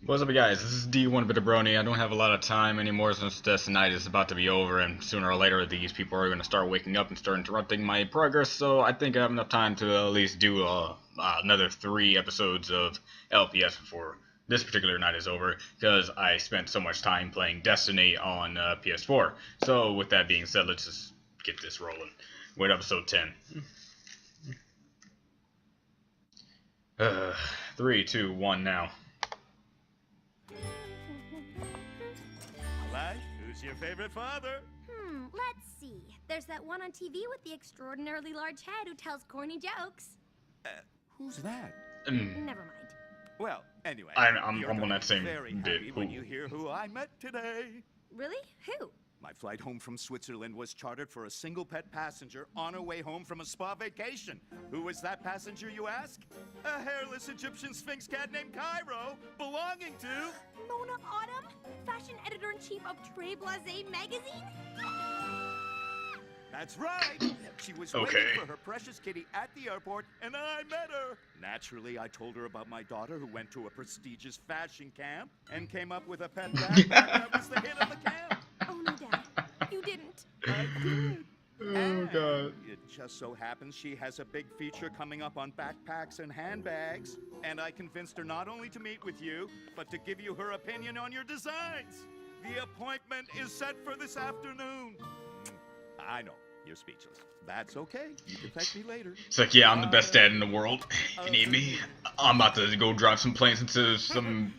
What's up, guys? This is D1 Bitabroni. I don't have a lot of time anymore since this night is about to be over, and sooner or later these people are going to start waking up and start interrupting my progress, so I think I have enough time to at least do another 3 episodes of LPS before this particular night is over, because I spent so much time playing Destiny on PS4. So with that being said, let's just get this rolling with episode 10. 3, 2, 1 now. Alright, who's your favorite father? Let's see. There's that one on TV with the extraordinarily large head who tells corny jokes. Who's that? Never mind. Well, anyway, I'm you're on gonna that be same very bit. happy when you hear who I met today. Really? Who? My flight home from Switzerland was chartered for a single pet passenger on her way home from a spa vacation. Who was that passenger, you ask? A hairless Egyptian sphinx cat named Cairo, belonging to... Mona Autumn, fashion editor-in-chief of Très Blasé magazine? That's right! She was waiting for her precious kitty at the airport, and I met her! Naturally, I told her about my daughter who went to a prestigious fashion camp and came up with a pet backpack that was the hit of the camp. Oh, no, Dad. You didn't. I did. Oh, God. It just so happens she has a big feature coming up on backpacks and handbags, and I convinced her not only to meet with you, but to give you her opinion on your designs. The appointment is set for this afternoon. I know, you're speechless. That's okay. You can thank me later. It's like, yeah, I'm the best dad in the world. You need me? I'm about to go drive some planes into some,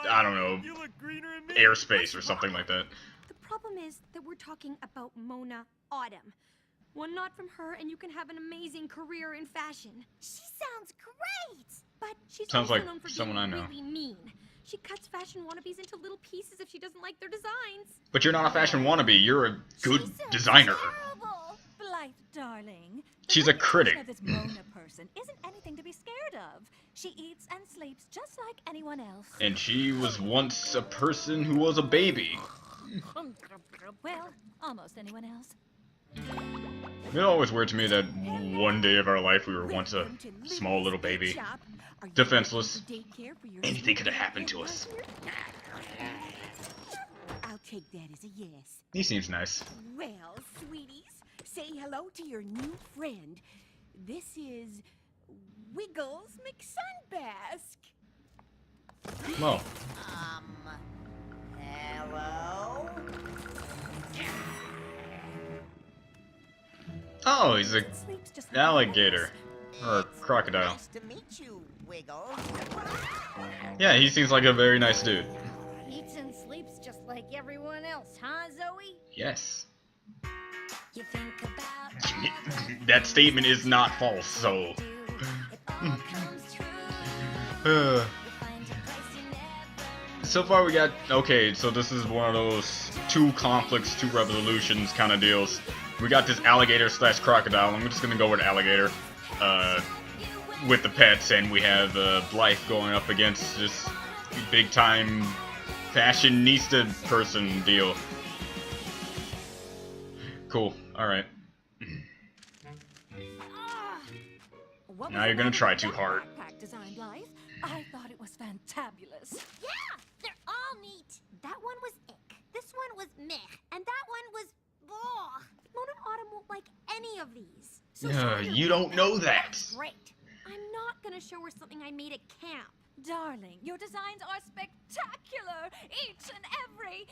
I don't know, You look greener than me. airspace or something like that. The problem is that we're talking about Mona Autumn. One nod from her and you can have an amazing career in fashion. She sounds great! But she's Sounds also like known for someone being I know. really mean. She cuts fashion wannabes into little pieces if she doesn't like their designs. But you're not a fashion wannabe. You're a good She sounds designer. terrible. Blythe, darling. The She's a reputation critic. of this Mona person isn't anything to be scared of. She eats and sleeps just like anyone else. And she was once a person who was a baby. Well, almost anyone else. It's always weird to me that one day of our life we were once a small little baby. Defenseless. Anything could have happened to us. I'll take that as a yes. He seems nice. Well, sweeties, say hello to your new friend. This is Wiggles McSunbask. Well, Hello? oh, he's a Sleeps just like alligator. Or a crocodile. Nice to meet you, Wiggles. Yeah, he seems like a very nice dude. Eats and sleeps just like everyone else, huh, Zoe? Yes. You think about That statement is not false, so... So far we got... Okay, so this is one of those 2 conflicts, 2 resolutions kind of deals. We got this alligator slash crocodile. I'm just gonna go with alligator. With the pets, and we have Blythe going up against this big time fashionista person deal. Cool. Alright. What Now was you're the gonna matter try with too that hard. backpack design, Blythe? I thought it was fantabulous. Yeah, they're all neat. That one was ick. This one was meh. And that one was blah. Mona Autumn won't like any of these. So You don't know that. Great. I'm not gonna show her something I made at camp. Darling, your designs are spectacular, each and every.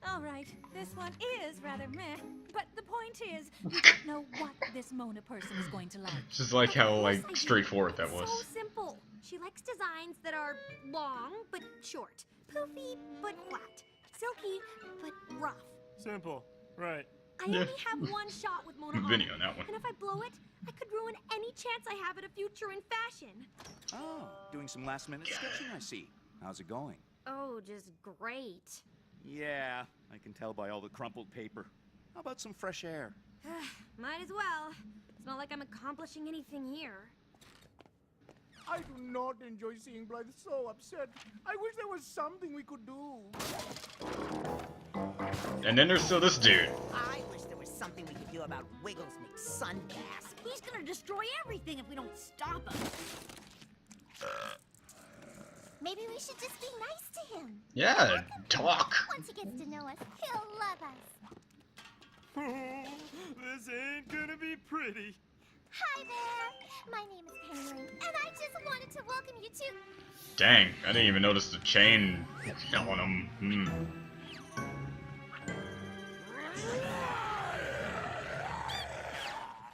All right, this one is rather meh, but the point is, you don't know what this Mona person is going to like. Just like how Of course I do. straightforward that It's was. so simple. She likes designs that are long but short, poofy but flat, silky but rough. Simple, right. I only have one shot with Mona Vinny Autumn, on that one. and if I blow it, I could ruin any chance I have at a future in fashion. Oh, doing some last-minute sketching, I see. How's it going? Oh, just great. Yeah, I can tell by all the crumpled paper. How about some fresh air? Might as well. It's not like I'm accomplishing anything here. I do not enjoy seeing Blythe so upset. I wish there was something we could do. And then there's still this dude. I wish there was something we could do about Wiggles McSunbask. He's gonna destroy everything if we don't stop him. Maybe we should just be nice to him. Yeah, talk. Once he gets to know us, he'll love us. This ain't gonna be pretty. Hi there. My name is Penguin, and I just wanted to welcome you to... Dang, I didn't even notice the chain on him.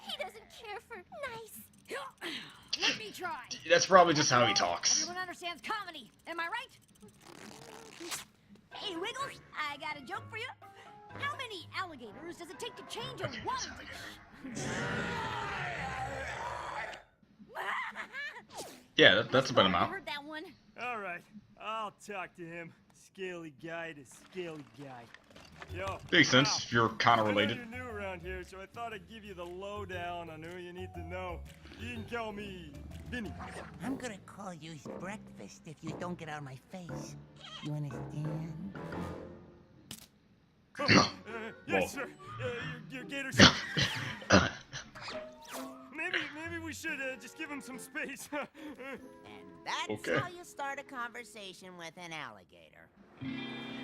He doesn't care for nice. Let me try. That's probably just how he talks. Everyone understands comedy. Am I right? Hey, Wiggles, I got a joke for you. How many alligators does it take to change a water dish? Yeah, that's about him I out. heard that one. All right, I'll talk to him. Scaly guy to scaly guy. Yo. Makes sense pal, if you're kind of I know related. you're new around here, so I thought I'd give you the lowdown on who you need to know. You can call me Vinny. I'm gonna call you breakfast if you don't get out of my face. You understand? Yes, sir. Your gators. Maybe we should just give him some space. And that's Okay. how you start a conversation with an alligator.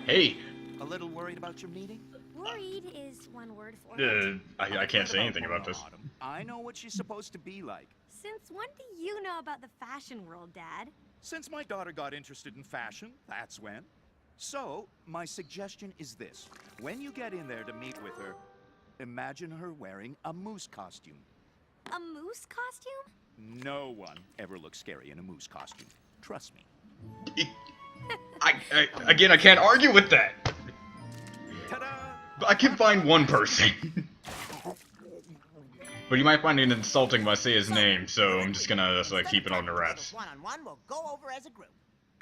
Hey, A little worried about your meeting? Worried is one word for it. I can't say anything about this. Autumn. I know what she's supposed to be like. Since when do you know about the fashion world, Dad? Since my daughter got interested in fashion, that's when. So, my suggestion is this. When you get in there to meet with her, imagine her wearing a moose costume. A moose costume? No one ever looks scary in a moose costume. Trust me. Again, I can't argue with that. Ta-da! I can find one person. But you might find it insulting if I say his name, so I'm just gonna keep it on the wraps. One-on-one, we'll go over as a group.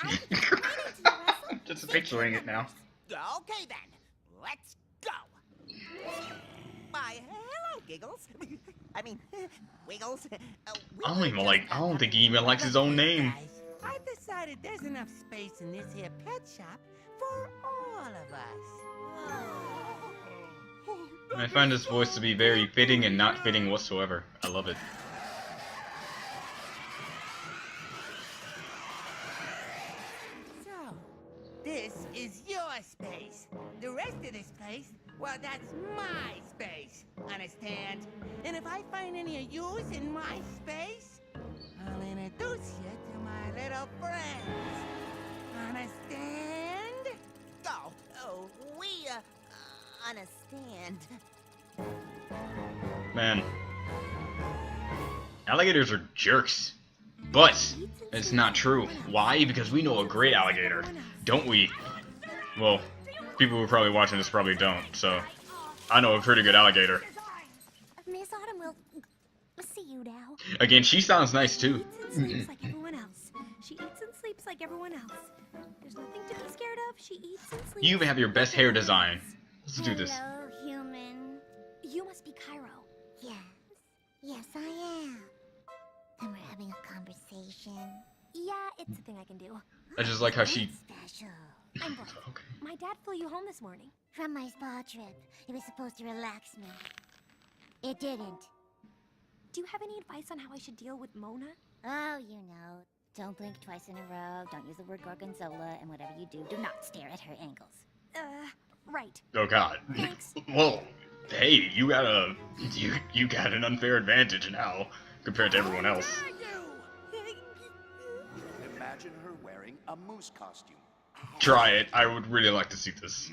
I think it's great to wrestle. Just picturing it now. Okay then, let's go. Why, hello, Giggles. I mean, Wiggles. I don't think he even likes his own name. I decided there's enough space in this here pet shop for all of us. I find his voice to be very fitting and not fitting whatsoever. I love it. So, this is your space. The rest of this place, well, that's my space. Understand? And if I find any of yous in my space, I'll introduce you to my little friends. Understand? Oh, we, understand. Man. Alligators are jerks. But it's not true. Why? Because we know a great alligator. Don't we? Well, people who are probably watching this probably don't, so I know a pretty good alligator. Miss Autumn will see you now. Again, she sounds nice too. Eats and sleeps like everyone else. She eats and sleeps like everyone else. There's nothing to be scared of. She eats and sleeps. You even have your best hair design. Let's do this. Hello, human. You must be Cairo. Yes. Yes, I am. And we're having a conversation. Yeah, it's a thing I can do. I just like how she... Special. I'm Brooke. Okay. My dad flew you home this morning. From my spa trip. It was supposed to relax me. It didn't. Do you have any advice on how I should deal with Mona? Oh, you know. Don't blink twice in a row. Don't use the word gorgonzola. And whatever you do, do not stare at her ankles. Right. Oh god. Thanks. Well, hey, you got an unfair advantage now compared to everyone else. Imagine her wearing a moose costume. Try it. I would really like to see this.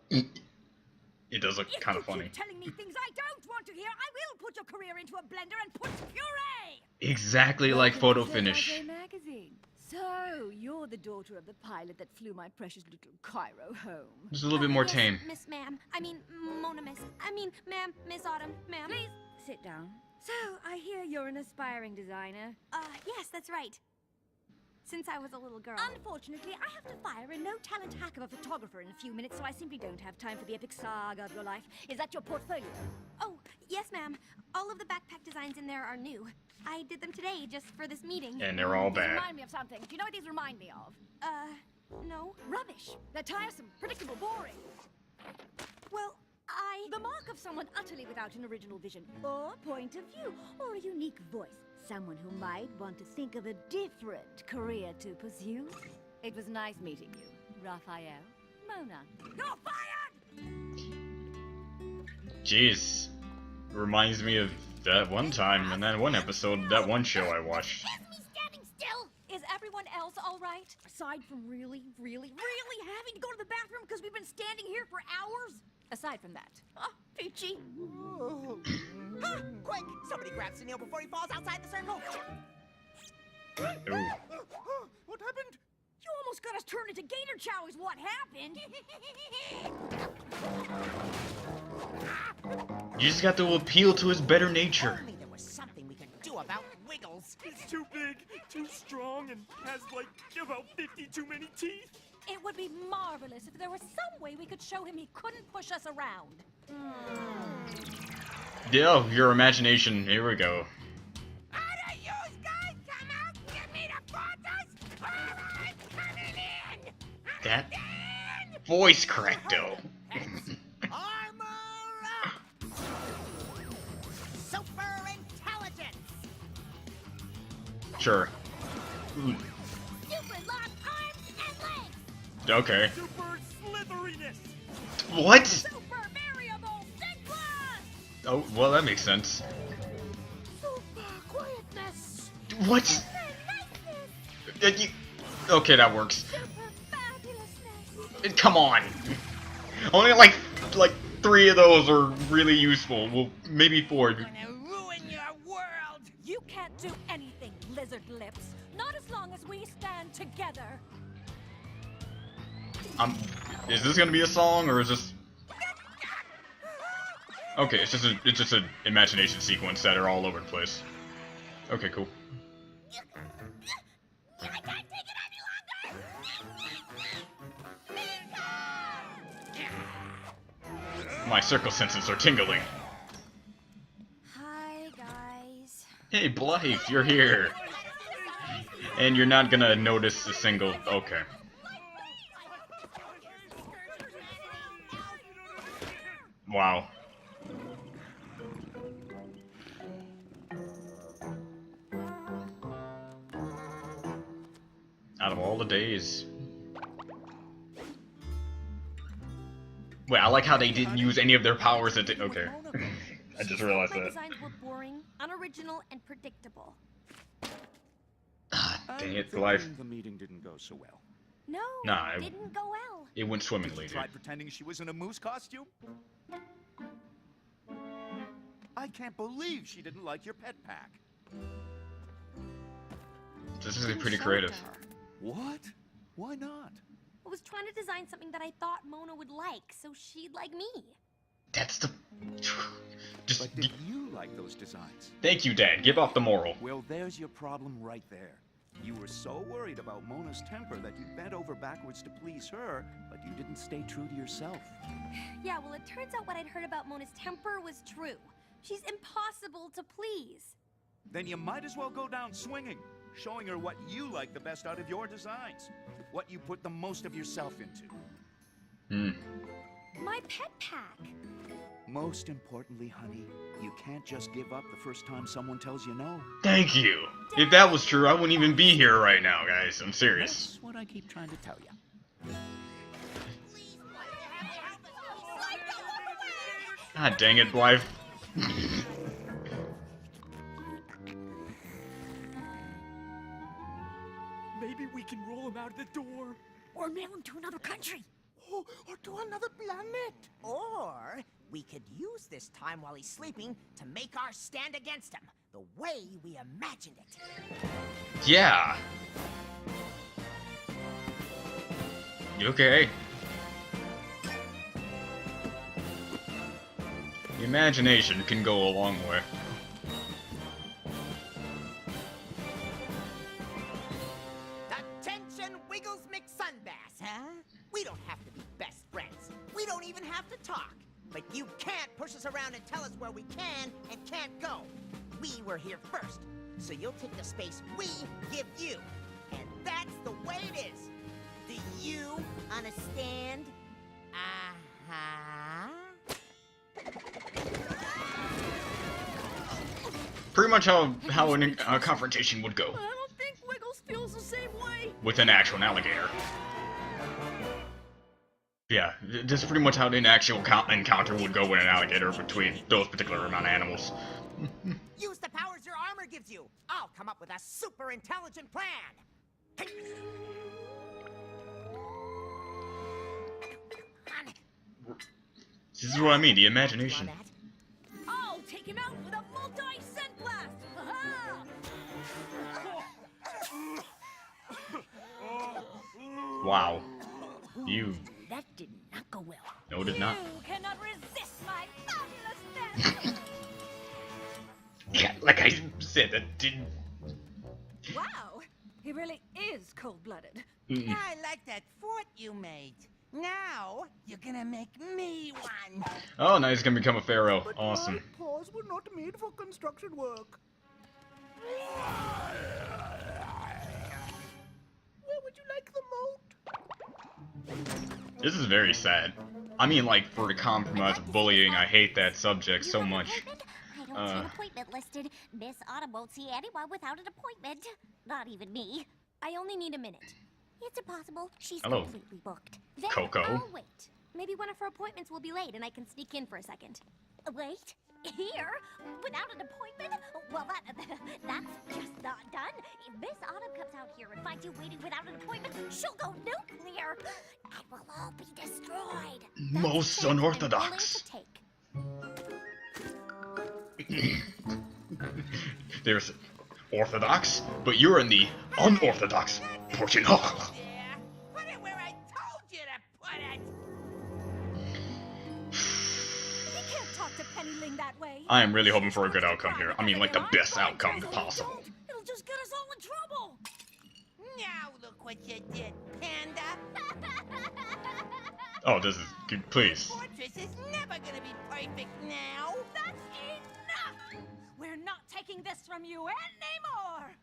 It does look kind of funny. If you keep telling me things I don't want to hear, I will put your career into a blender and put puree! Exactly like photo finish. Magazine. So, you're the daughter of the pilot that flew my precious little Cairo home. Just a little bit more Yes, tame. Miss Ma'am. I mean, Mona Miss. I mean, Ma'am, Miss Autumn, Ma'am. Please, sit down. So, I hear you're an aspiring designer. Yes, that's right. Since I was a little girl. Unfortunately, I have to fire a no-talent hack of a photographer in a few minutes, so I simply don't have time for the epic saga of your life. Is that your portfolio? Oh, yes, ma'am. All of the backpack designs in there are new. I did them today just for this meeting. And they're all These bad. remind me of something. Do you know what these remind me of? No. Rubbish. They're tiresome, predictable, boring. Well, The mark of someone utterly without an original vision, or point of view, or a unique voice. Someone who might want to think of a different career to pursue. It was nice meeting you, Raphael. Mona. You're fired! Jeez. Reminds me of that one time and that one episode, that one show I watched. Me standing still. Is everyone else all right? Aside from really having to go to the bathroom because we've been standing here for hours? Aside from that. Oh, Peachy. Quick! Somebody grab Sunil before he falls outside the circle. Ooh. What happened? You almost got us turned into gator chow is what happened. You just got to appeal to his better nature. Only there was something we could do about Wiggles. It's too big, too strong, and has like about 50 too many teeth. It would be marvelous if there was some way we could show him he couldn't push us around. Yeah, your imagination. Here we go. How do you guys come out? Give me the photos. I'm coming in. That voice crack, though. Armor up. Super intelligence. Sure. Ooh. Super long arms and legs. Okay. Super slitheriness. What? Super variable synchron! Oh, well, that makes sense. Super quietness. What? Lightness. Okay, that works. Super fabulousness. Come on. Only like 3 of those are really useful. Well, maybe 4. Gonna ruin your world. You can't do anything, Lizard Lips. Not as long as we stand together. Is this gonna be a song or is this? Okay, it's just an imagination sequence that are all over the place. Okay, cool. I can't take it any longer. My circle senses are tingling. Hi, guys. Hey, Blythe, you're here. And you're not gonna notice a single. Okay. Wow. Out of all the days. Wait, I like how they didn't use any of their powers at okay. I just realized My that. designs were boring, unoriginal, and predictable. Ah, dang it, I'm Blythe. thinking the meeting didn't go so well. No, Nah, it didn't go well. It went swimmingly, dude. Tried pretending she was in a moose costume? I can't believe she didn't like your pet pack. This is pretty creative. What? Why not? I was trying to design something that I thought Mona would like, so she'd like me. That's the. Just. But did you like those designs? Thank you, Dad. Give off the moral. Well, there's your problem right there. You were so worried about Mona's temper that you bent over backwards to please her, but you didn't stay true to yourself. Yeah, well, it turns out what I'd heard about Mona's temper was true. She's impossible to please. Then you might as well go down swinging, showing her what you like the best out of your designs, what you put the most of yourself into. My pet pack. Most importantly, honey, you can't just give up the first time someone tells you no. Thank you. If that was true, I wouldn't even be here right now, guys. I'm serious. That's what I keep trying to tell you. God dang it, Blythe. Maybe we can roll him out of the door. Or mail him to another country. Oh, or to another planet. Or we could use this time while he's sleeping to make our stand against him, the way we imagined it. Yeah. Okay. The imagination can go a long way. Attention, Wiggles McSunbass, huh? We don't have to be best friends. We don't even have to talk. But you can't push us around and tell us where we can and can't go. We were here first, so you'll take the space we give you. And that's the way it is. Do you understand? Uh-huh. Pretty much how a confrontation would go. I don't think Wiggles feels the same way. With an actual alligator. Yeah, this is pretty much how an actual encounter would go with an alligator between those particular amount of animals. Use the powers your armor gives you. I'll come up with a super intelligent plan. This is what I mean, the imagination. I'll take him out with a multi-scent blast. Wow. You. That did not go well. No, it did not. You cannot resist my fabulous dance. Yeah, like I said, that didn't. Wow, he really is cold-blooded. I like that fort you made. Now, you're gonna make me one. Oh, now he's gonna become a pharaoh. But Awesome. my paws were not made for construction work. Where would you like the moat? This is very sad. I mean, like, for the compromise of bullying, I hate that subject so much. I don't see an appointment listed. Miss Autumn won't see anyone without an appointment. Not even me. I only need a minute. It's impossible. She's Hello. completely booked. Then Coco. I'll wait. Maybe one of her appointments will be late and I can sneak in for a second. Wait? Here? Without an appointment? Well, that's just not done. If Miss Autumn comes out here and finds you waiting without an appointment, she'll go nuclear. And we'll all be destroyed. That's Most a chance I'm unorthodox. willing to take. There's orthodox, but you're in the unorthodox portion. There. Put it where I told you to put it. You can't talk to Penny Ling that way. I am really hoping for a good outcome here. I mean, like the best outcome possible. It'll just get us all in trouble. Now look what you did, Panda. Oh, this is good. Please. Fortress is never gonna be perfect now. That's enough. We're not taking this from you anymore.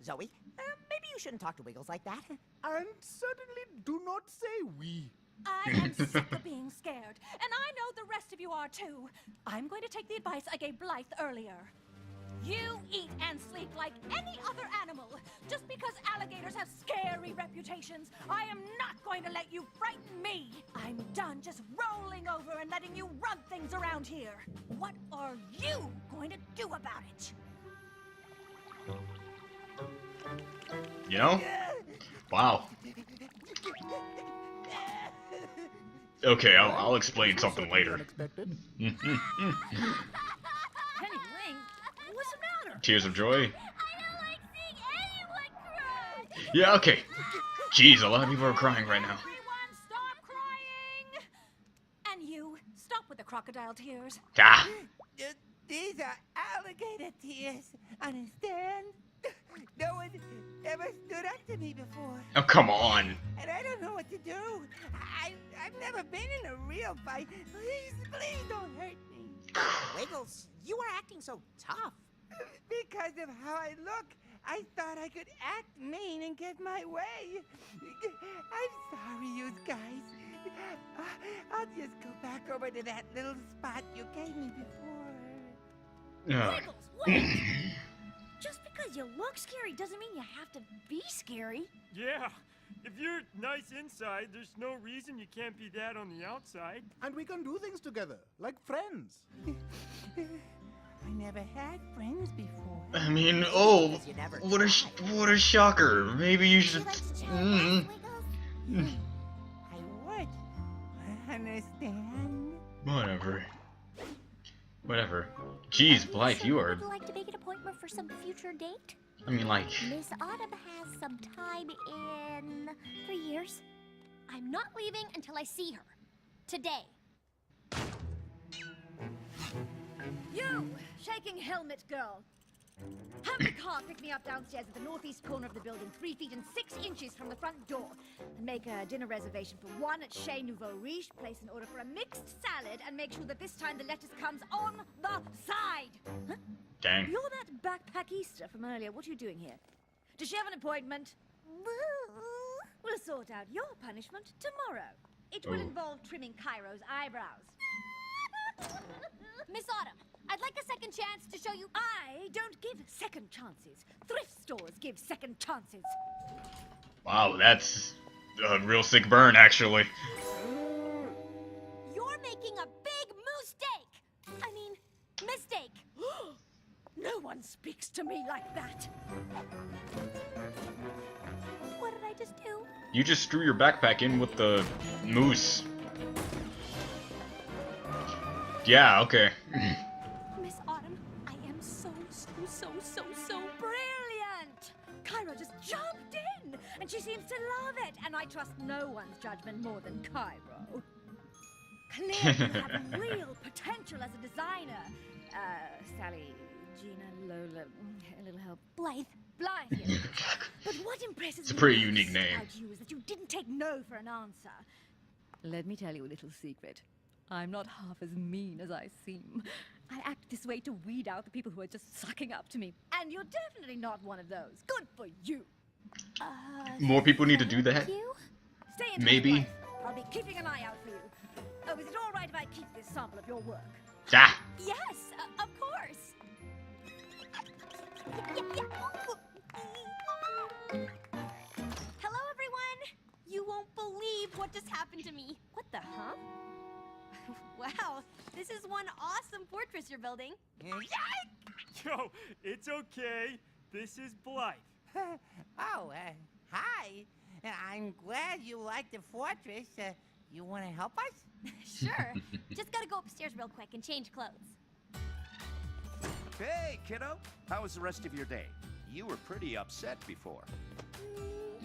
Zoe, maybe you shouldn't talk to Wiggles like that. And certainly do not say we. I am sick of being scared, and I know the rest of you are too. I'm going to take the advice I gave Blythe earlier. You eat and sleep like any other animal. Just because alligators have scary reputations, I am not going to let you frighten me. I'm done just rolling over and letting you run things around here. What are you going to do about it? You know? Wow. Okay, I'll explain something later. Unexpected. Penny Ling, what's the matter? Tears of joy. I don't like seeing anyone cry. Yeah, okay. Jeez, a lot of people are crying right now. Everyone stop crying! And you, stop with the crocodile tears. Ah. These are alligator tears. Understand? No one ever stood up to me before. Oh, come on. And I don't know what to do. I've never been in a real fight. Please don't hurt me. Wiggles, you are acting so tough. Because of how I look, I thought I could act mean and get my way. I'm sorry, you guys. I'll just go back over to that little spot you gave me before. Ugh. Wiggles, wait! Just because you look scary doesn't mean you have to be scary. Yeah, if you're nice inside, there's no reason you can't be that on the outside. And we can do things together, like friends. I never had friends before. I mean, oh, what a shocker. Maybe you should. Wiggles? I would. Understand? Whatever. Whatever. Jeez, Blythe, you are. Would you like to make an appointment for some future date? I mean, like. Miss Autumn has some time in 3 years. I'm not leaving until I see her. Today. You, shaking helmet girl. Have the car pick me up downstairs at the northeast corner of the building, 3 feet and 6 inches from the front door. And make a dinner reservation for one at Chez Nouveau Riche. Place an order for a mixed salad and make sure that this time the lettuce comes on the side. Huh? Dang. You're that backpackista from earlier. What are you doing here? Does she have an appointment? We'll sort out your punishment tomorrow. It will Oh. involve trimming Cairo's eyebrows. Miss Autumn, I'd like a second chance to show you. I don't give second chances. Thrift stores give second chances. Wow, that's a real sick burn, actually. You're making a big mistake. No one speaks to me like that. What did I just do? You just threw your backpack in with the moose. Yeah, okay. Miss Autumn, I am so Brilliant! Kyra just jumped in, and she seems to love it, and I trust no one's judgment more than Cairo. Clearly you have real potential as a designer. Sally, Gina, Lola, a little help. Blythe. Blythe, yes. But what impresses me It's a pretty most unique name. about you is that you didn't take no for an answer. Let me tell you a little secret. I'm not half as mean as I seem. I act this way to weed out the people who are just sucking up to me. And you're definitely not one of those. Good for you. More people need to do that? Stay in touch, Maybe. Blythe. I'll be keeping an eye out for you. Oh, is it all right if I keep this sample of your work? Ah! Yes, of course. Hello, everyone. You won't believe what just happened to me. What the huh? Wow, this is one awesome fortress you're building. Yo, it's okay. This is Blythe. Oh, hi. I'm glad you like the fortress. You want to help us? Sure. Just gotta go upstairs real quick and change clothes. Hey, kiddo. How was the rest of your day? You were pretty upset before.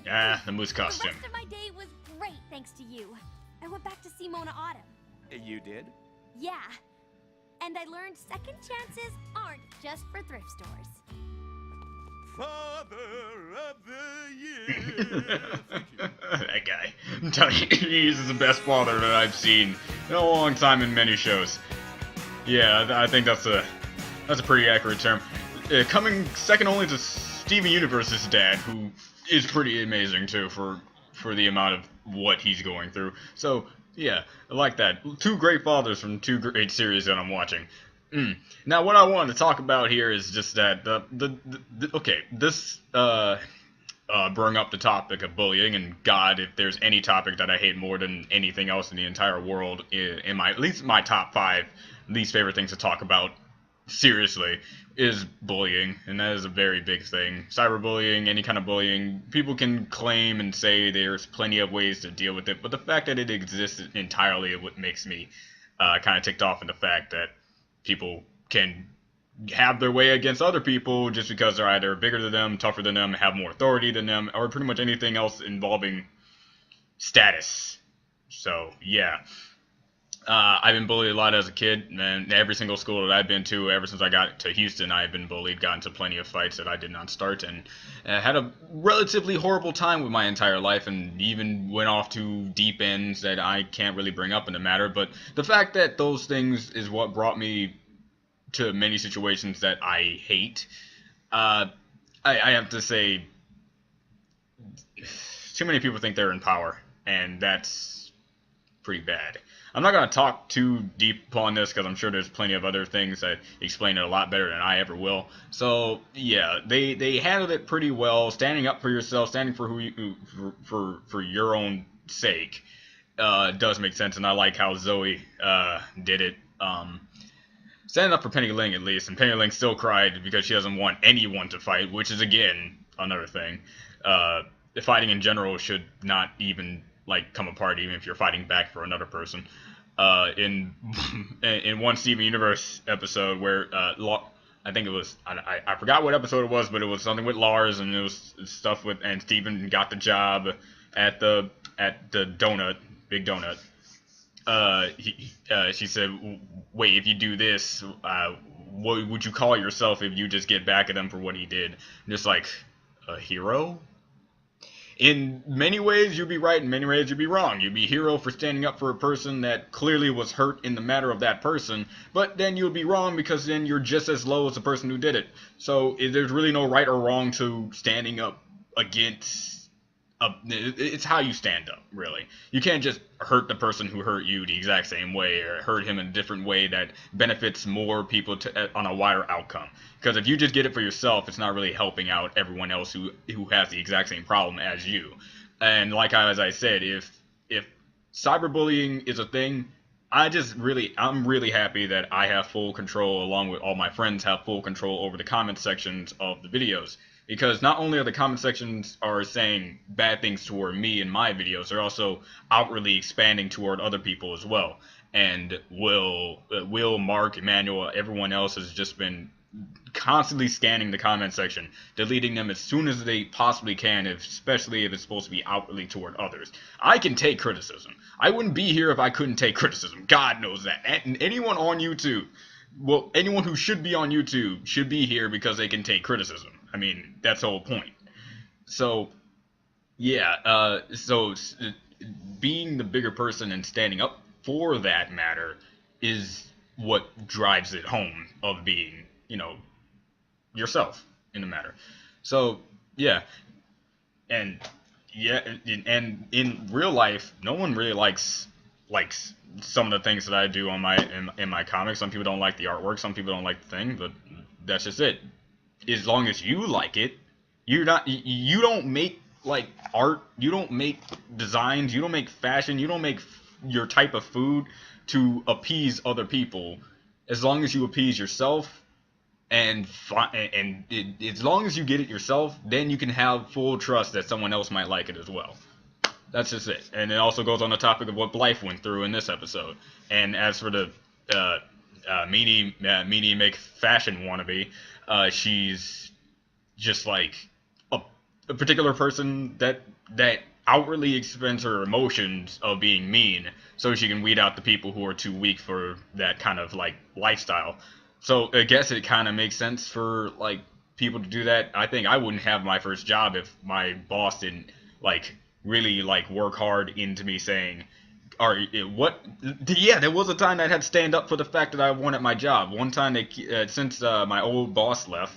Ah, the moose The costume. rest of my day was great thanks to you. I went back to see Mona Autumn. You did? Yeah. And I learned second chances aren't just for thrift stores. Father of the Year. That guy. I'm telling you, he's the best father that I've seen in a long time in many shows. Yeah, I think that's a pretty accurate term. Coming second only to Steven Universe's dad, who is pretty amazing too for the amount of what he's going through. So yeah, I like that. Two great fathers from two great series that I'm watching. Now, what I wanted to talk about here is just that this brought up the topic of bullying, and God, if there's any topic that I hate more than anything else in the entire world, in my at least my top 5 least favorite things to talk about seriously is bullying, and that is a very big thing. Cyberbullying, any kind of bullying, people can claim and say there's plenty of ways to deal with it, but the fact that it exists entirely is what makes me kind of ticked off in the fact that people can have their way against other people just because they're either bigger than them, tougher than them, have more authority than them, or pretty much anything else involving status. So, yeah. I've been bullied a lot as a kid, and every single school that I've been to, ever since I got to Houston, I've been bullied, got into plenty of fights that I did not start, and had a relatively horrible time with my entire life, and even went off to deep ends that I can't really bring up in the matter, but the fact that those things is what brought me to many situations that I hate. I have to say, too many people think they're in power, and that's pretty bad. I'm not going to talk too deep upon this because I'm sure there's plenty of other things that explain it a lot better than I ever will. So yeah, they handled it pretty well. Standing up for yourself, standing for who you, for your own sake, does make sense, and I like how Zoe did it. Standing up for Penny Ling at least, and Penny Ling still cried because she doesn't want anyone to fight, which is again another thing. Fighting in general should not even come apart, even if you're fighting back for another person. In one Steven Universe episode where I think it was I forgot what episode it was, but it was something with Lars, and it was stuff with, and Steven got the job at the donut, big donut. She said, wait, if you do this, what would you call yourself if you just get back at him for what he did? Just like a hero? In many ways, you'd be right. In many ways, you'd be wrong. You'd be a hero for standing up for a person that clearly was hurt in the matter of that person. But then you'd be wrong because then you're just as low as the person who did it. So there's really no right or wrong to standing up against it's how you stand up, really. You can't just hurt the person who hurt you the exact same way, or hurt him in a different way that benefits more people on a wider outcome. Because if you just get it for yourself, it's not really helping out everyone else who has the exact same problem as you. And as I said, if cyberbullying is a thing, I'm really happy that I have full control, along with all my friends have full control over the comment sections of the videos. Because not only are the comment sections are saying bad things toward me in my videos, they're also outwardly expanding toward other people as well. And Will, Mark, Emmanuel, everyone else has just been constantly scanning the comment section, deleting them as soon as they possibly can, especially if it's supposed to be outwardly toward others. I can take criticism. I wouldn't be here if I couldn't take criticism. God knows that. And anyone on YouTube, well, anyone who should be on YouTube should be here because they can take criticism. I mean, that's the whole point. So, yeah, being the bigger person and standing up for that matter is what drives it home of being, yourself in the matter. So, yeah. And in real life, no one really likes some of the things that I do on in my comics. Some people don't like the artwork, some people don't like the thing, but that's just it. As long as you like it, you don't make art, you don't make designs, you don't make fashion, you don't make your type of food to appease other people. As long as you appease yourself, and as long as you get it yourself, then you can have full trust that someone else might like it as well. That's just it. And it also goes on the topic of what Blythe went through in this episode. And as for the meanie make fashion wannabe, she's just like a particular person that outwardly expends her emotions of being mean, so she can weed out the people who are too weak for that kind of lifestyle. So I guess it kind of makes sense for people to do that. I think I wouldn't have my first job if my boss didn't really work hard into me saying, there was a time I had to stand up for the fact that I wanted my job. One time, since my old boss left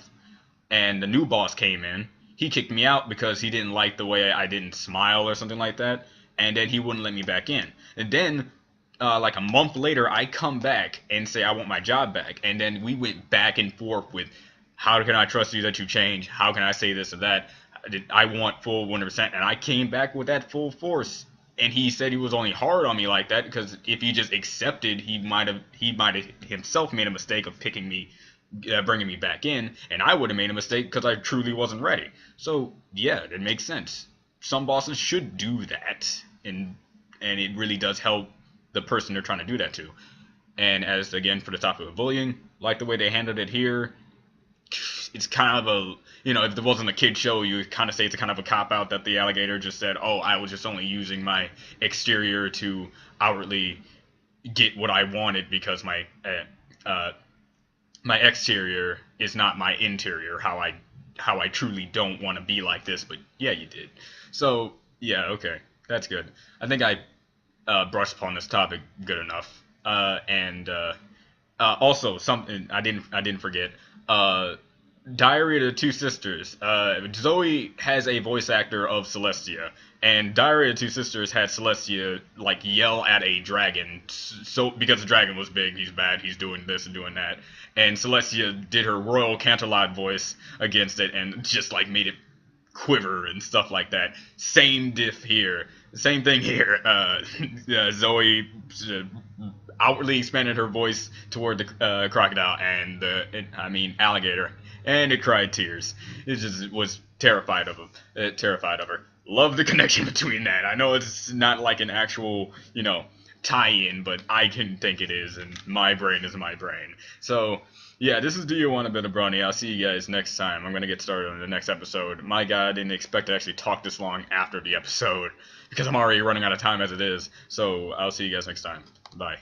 and the new boss came in, he kicked me out because he didn't like the way I didn't smile or something like that, and then he wouldn't let me back in. And then, a month later, I come back and say I want my job back, and then we went back and forth with, how can I trust you that you change? How can I say this or that? I want full 100%, and I came back with that full force. And he said he was only hard on me like that because if he just accepted, he might have himself made a mistake of picking me, bringing me back in, and I would have made a mistake because I truly wasn't ready. So yeah, it makes sense. Some bosses should do that, and it really does help the person they're trying to do that to. And as again for the topic of bullying, like the way they handled it here, it's kind of a, if there wasn't a kid show, you would kind of say it's a kind of a cop-out that the alligator just said, oh, I was just only using my exterior to outwardly get what I wanted because my exterior is not my interior, how I truly don't want to be like this, but yeah, you did. So, yeah, okay, that's good. I think I brushed upon this topic good enough. Also, something I didn't forget, Diary of the Two Sisters. Zoe has a voice actor of Celestia, and Diary of the Two Sisters had Celestia yell at a dragon. So because the dragon was big, he's bad, he's doing this and doing that, and Celestia did her Royal Canterlot voice against it and just made it quiver and stuff like that. Same diff here. Same thing here. Zoe outwardly expanded her voice toward the crocodile and alligator, and it cried tears. It just was terrified of her. Love the connection between that. I know it's not an actual, tie-in, but I can think it is, and my brain is my brain. So, yeah, this is Do You Want a Bit of Brony? I'll see you guys next time. I'm going to get started on the next episode. My God, I didn't expect to actually talk this long after the episode, because I'm already running out of time as it is. So, I'll see you guys next time. Bye.